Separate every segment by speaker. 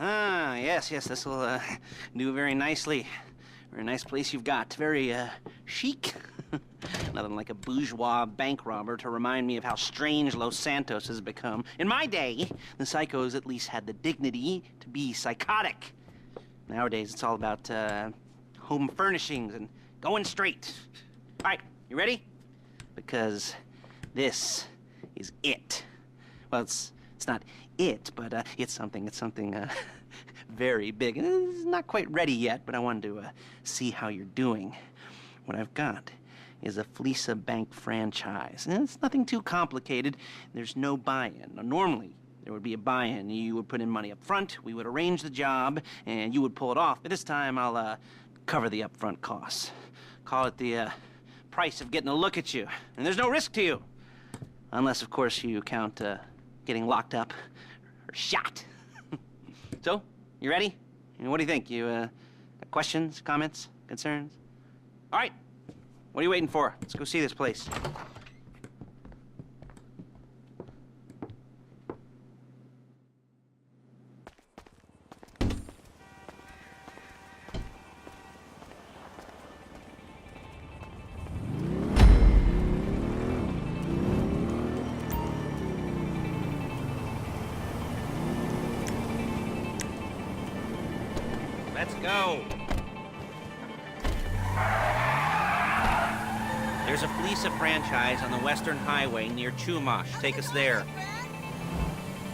Speaker 1: Yes, this'll do very nicely. Very nice place you've got. Very chic. Nothing like a bourgeois bank robber to remind me of how strange Los Santos has become. In my day, the psychos at least had the dignity to be psychotic. Nowadays, it's all about home furnishings and going straight. All right, you ready? Because this is it. Well, it's not it, but it's something very big. It's not quite ready yet, but I wanted to see how you're doing. What I've got is a Fleesa Bank franchise. And it's nothing too complicated. There's no buy-in. Now, normally, there would be a buy-in. You would put in money up front, we would arrange the job, and you would pull it off. But this time, I'll cover the upfront costs. Call it the price of getting a look at you. And there's no risk to you. Unless, of course, you count getting locked up or shot. So, you ready? What do you think? You got questions, comments, concerns? All right. What are you waiting for? Let's go see this place. Let's go. There's a Fleesa franchise on the Western Highway near Chumash. Take us there.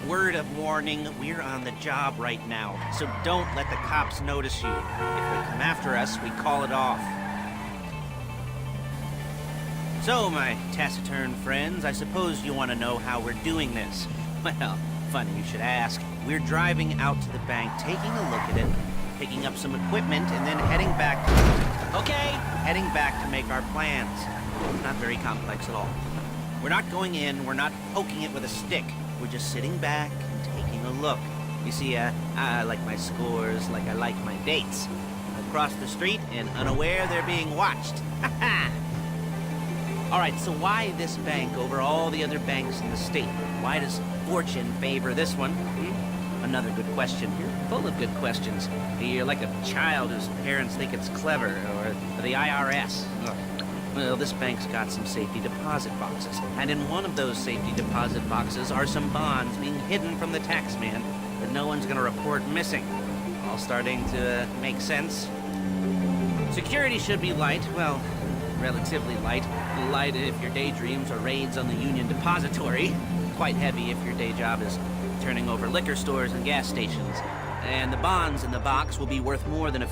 Speaker 1: Word of warning, we're on the job right now, so don't let the cops notice you. If they come after us, we call it off. So, my taciturn friends, I suppose you want to know how we're doing this. Well, funny you should ask. We're driving out to the bank, taking a look at it, picking up some equipment, and then heading back to make our plans. Not very complex at all. We're not going in, we're not poking it with a stick. We're just sitting back and taking a look. You see, I like my scores like I like my dates. Across the street and unaware they're being watched. All right, so why this bank over all the other banks in the state? Why does fortune favor this one? Another good question. You're full of good questions. You're like a child whose parents think it's clever, or the IRS. Ugh. Well, this bank's got some safety deposit boxes, and in one of those safety deposit boxes are some bonds being hidden from the taxman that no one's gonna report missing. All starting to make sense? Security should be light, well, relatively light. Light if your daydreams are raids on the Union Depository. Quite heavy if your day job is turning over liquor stores and gas stations. And the bonds in the box will be worth more than a...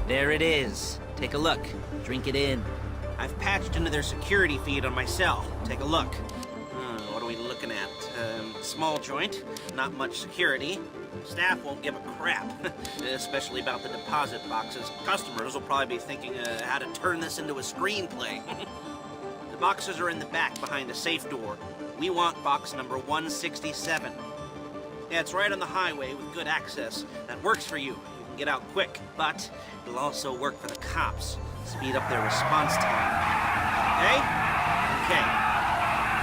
Speaker 1: There it is. Take a look. Drink it in. I've patched into their security feed on my cell. Take a look. What are we looking at? Small joint, not much security. Staff won't give a crap, especially about the deposit boxes. Customers will probably be thinking how to turn this into a screenplay. The boxes are in the back behind the safe door. We want box number 167. Yeah, it's right on the highway with good access. That works for you. You can get out quick, but it'll also work for the cops. Speed up their response time. Okay? Okay.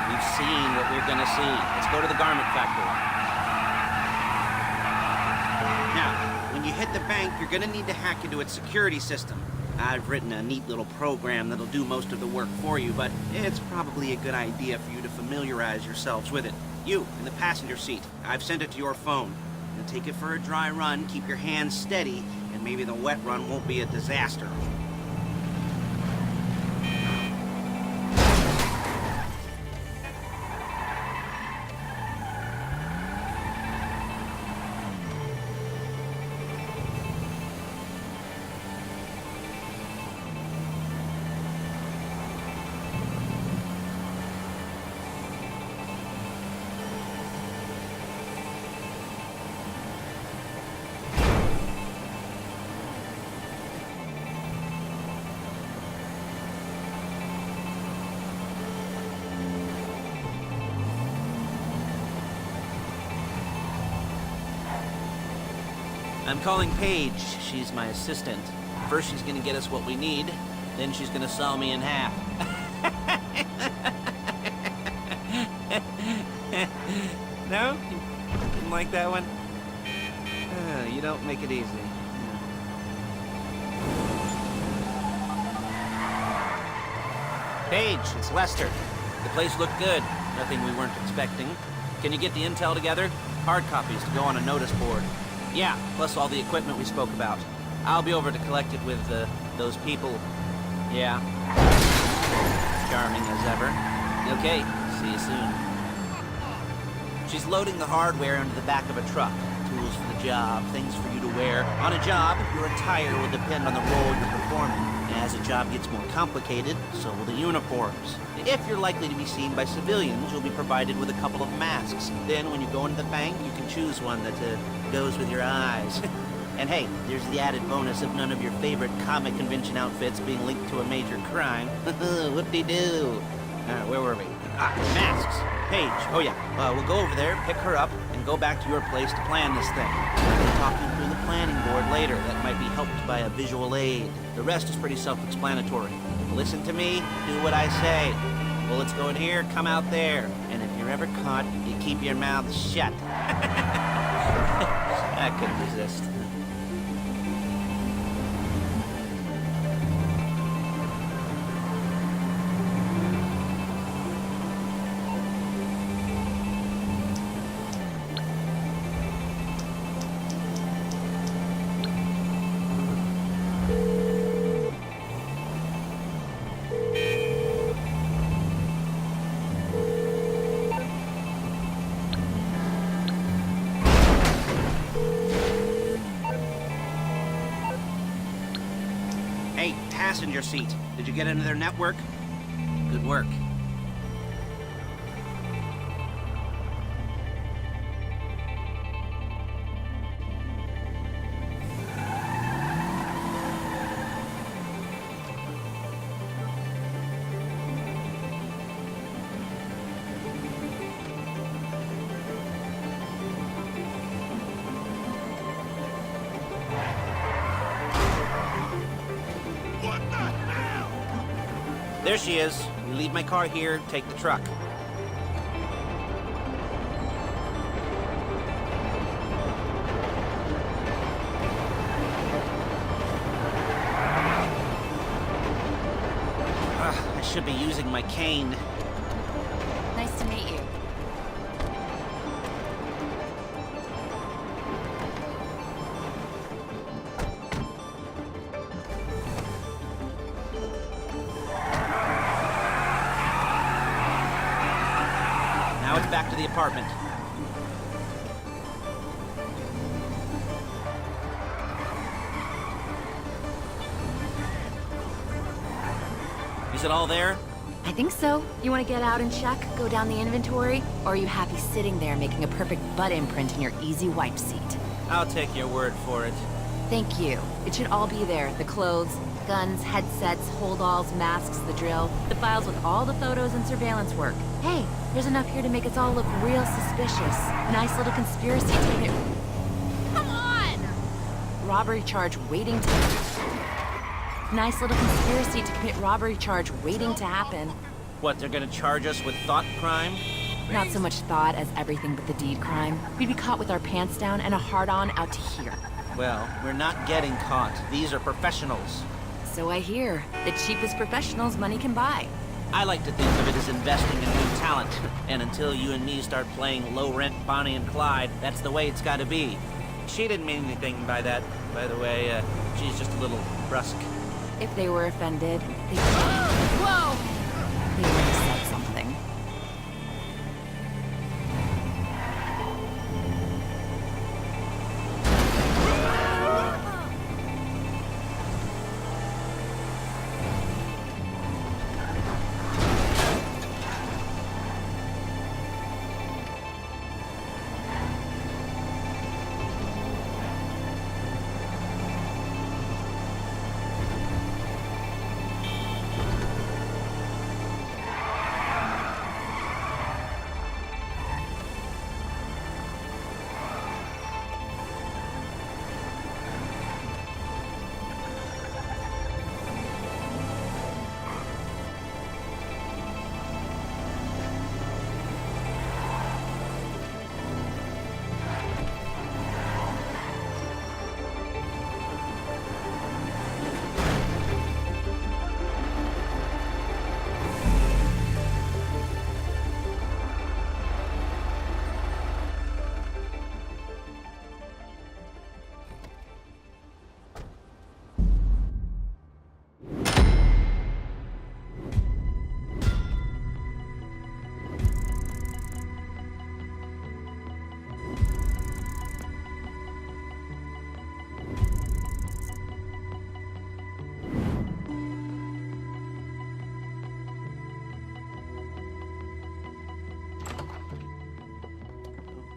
Speaker 1: We've seen what we're gonna see. Let's go to the garment factory. Now, when you hit the bank, you're gonna need to hack into its security system. I've written a neat little program that'll do most of the work for you, but it's probably a good idea for you to familiarize yourselves with it. You, in the passenger seat, I've sent it to your phone. Now take it for a dry run, keep your hands steady, and maybe the wet run won't be a disaster. I'm calling Paige. She's my assistant. First she's gonna get us what we need, then she's gonna saw me in half. No? Didn't like that one? You don't make it easy. Paige, it's Lester. The place looked good. Nothing we weren't expecting. Can you get the intel together? Hard copies to go on a notice board. Yeah, plus all the equipment we spoke about. I'll be over to collect it with, those people. Yeah. Charming as ever. Okay, see you soon. She's loading the hardware into the back of a truck. Tools for the job, things for you to wear. On a job, your attire will depend on the role you're performing. As the job gets more complicated, so will the uniforms. If you're likely to be seen by civilians, you'll be provided with a couple of masks. Then, when you go into the bank, you can choose one that goes with your eyes. And hey, there's the added bonus of none of your favorite comic convention outfits being linked to a major crime. Whoop-de-doo. Where were we? Masks. Paige. Oh yeah. We'll go over there, pick her up, and go back to your place to plan this thing. We'll talk you through the planning board later. That might be helped by a visual aid. The rest is pretty self-explanatory. Listen to me, do what I say. Bullets go in here, come out there. And if you're ever caught, you keep your mouth shut. I couldn't resist. Hey, passenger seat. Did you get into their network? Good work. There she is. You leave my car here, take the truck. I should be using my cane.
Speaker 2: Nice to meet you.
Speaker 1: Now it's back to the apartment. Is it all there?
Speaker 2: I think so. You want to get out and check, go down the inventory? Or are you happy sitting there making a perfect butt imprint in your easy wipe seat?
Speaker 1: I'll take your word for it.
Speaker 2: Thank you. It should all be there. The clothes, guns, headsets, holdalls, masks, the drill. The files with all the photos and surveillance work. Hey, there's enough here to make us all look real suspicious. Nice little conspiracy to commit... Come on! Robbery charge waiting to... Nice little conspiracy to commit robbery charge waiting to happen.
Speaker 1: What, they're gonna charge us with thought crime?
Speaker 2: Not so much thought as everything but the deed crime. We'd be caught with our pants down and a hard-on out to here.
Speaker 1: Well, we're not getting caught. These are professionals.
Speaker 2: So I hear. The cheapest professionals money can buy.
Speaker 1: I like to think of it as investing in new talent. And until you and me start playing low-rent Bonnie and Clyde, that's the way it's gotta be. She didn't mean anything by that, by the way. She's just a little brusque.
Speaker 2: If they were offended, they Whoa! They would have said something.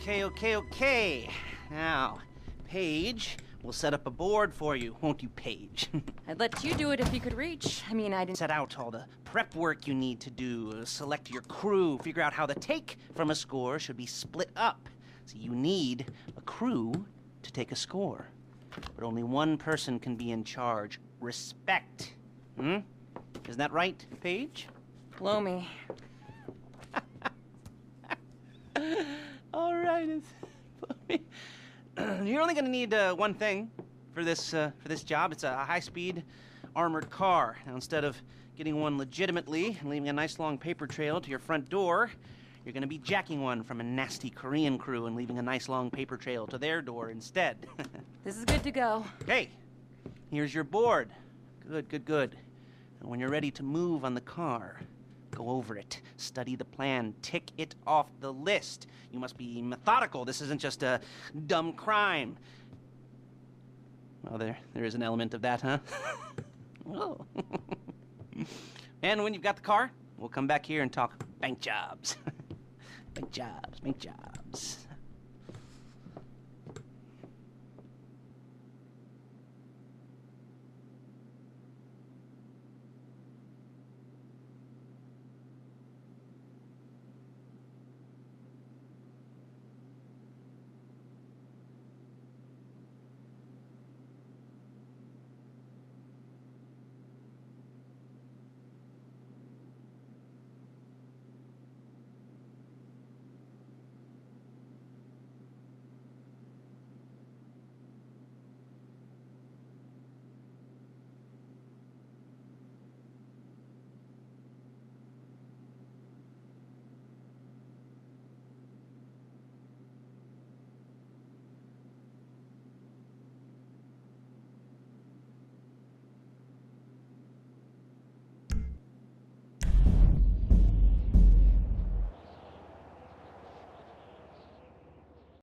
Speaker 1: Okay. Now, Paige will set up a board for you, won't you, Paige?
Speaker 2: I'd let you do it if you could reach. I mean, I didn't...
Speaker 1: Set out all the prep work you need to do, select your crew, figure out how the take from a score should be split up. So you need a crew to take a score. But only one person can be in charge. Respect. Isn't that right, Paige?
Speaker 2: Blow me.
Speaker 1: All right. You're only gonna need one thing for this job. It's a high-speed armored car. Now, instead of getting one legitimately and leaving a nice long paper trail to your front door, you're gonna be jacking one from a nasty Korean crew and leaving a nice long paper trail to their door instead.
Speaker 2: This is good to go.
Speaker 1: Hey, here's your board. Good. And when you're ready to move on the car, go over it, study the plan, tick it off the list. You must be methodical. This isn't just a dumb crime. Well, there is an element of that, huh? Oh. And when you've got the car, we'll come back here and talk bank jobs. Bank jobs.